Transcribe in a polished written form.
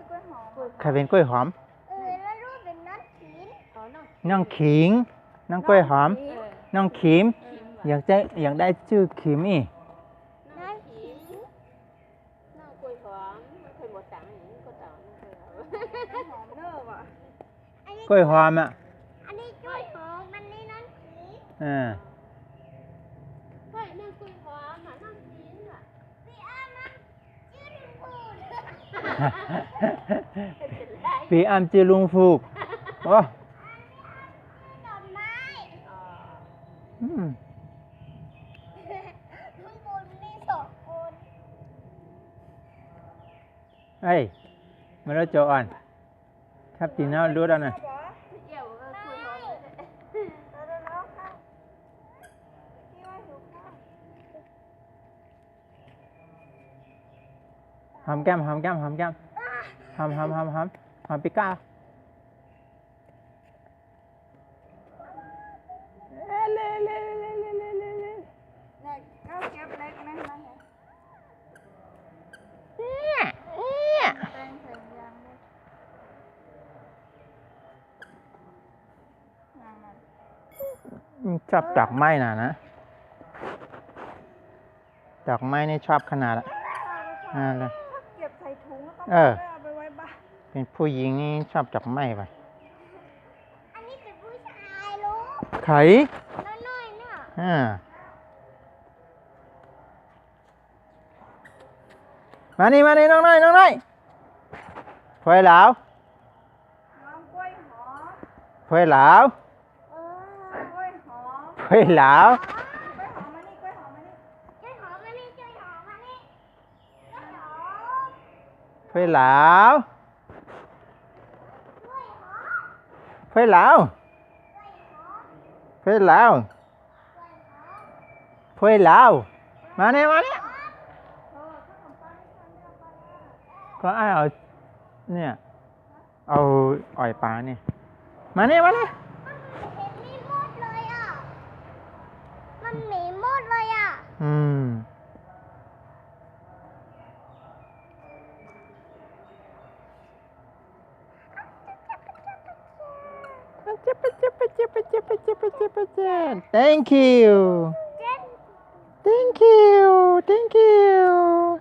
กล้วยหอมใครเป็นกล้วยหอมแล้วรูปเป็นน้องขิงน้องขิงน้องกล้วยหอมน้องขิมอยากได้ชื่อขิมอีกน้องขิงน้องกล้วยหอมมันเคยหมดตังค์อย่างนี้ก็ตังค์ไม่เคยเอาหอมเนอร์ว่ะกล้วยหอมอ่ะอันนี้กล้วยหอมอันนี้น้องขิงเฮ้ยน้องกล้วยหอมน้องขิงอ่ะพี่อ้ามันชื่อลุงพูดปีอ้ำชื่อลุงฟูกโอ้ดอกไม้ลุงพูดมี2 คน เฮ้ยมาแล้วโจอ่อนครับจีน่ารู้แล้วนะหอมแก้มหอมปิก้าข้าวเก็บเล็กไหมนะแป้งใส่ยางด้วยยางมันชอบดอกไม้นะดอกไม้นี่ชอบขนาดละเลยเก็บใส่ถุงแล้วก็เอาไปไว้บ้านเป็นผู้หญิงนี่ชอบดอกไม้ไปอันนี้เป็นผู้ชายลูกไข่น้อยๆเนี่ยมานี่น้องน้อยพวยหลาวน้องกล้วยหอมพวยหลาวกล้วยหอมพวยหลาวกล้วยหอมมานี่กล้วยหอมมานี่กล้วยหอมมานี่กล้วยหอมมานี่กล้วยหอมพวยหลาวพวยหลาวพวยหลาวพวยหลาวมาเนี่ยก็เอาเนี่ยเอาอ่อยปลาเนี่ยมาเนี่ยมันมีมดเลยอ่ะมันหมีมดเลยอ่ะThank you. Thank you.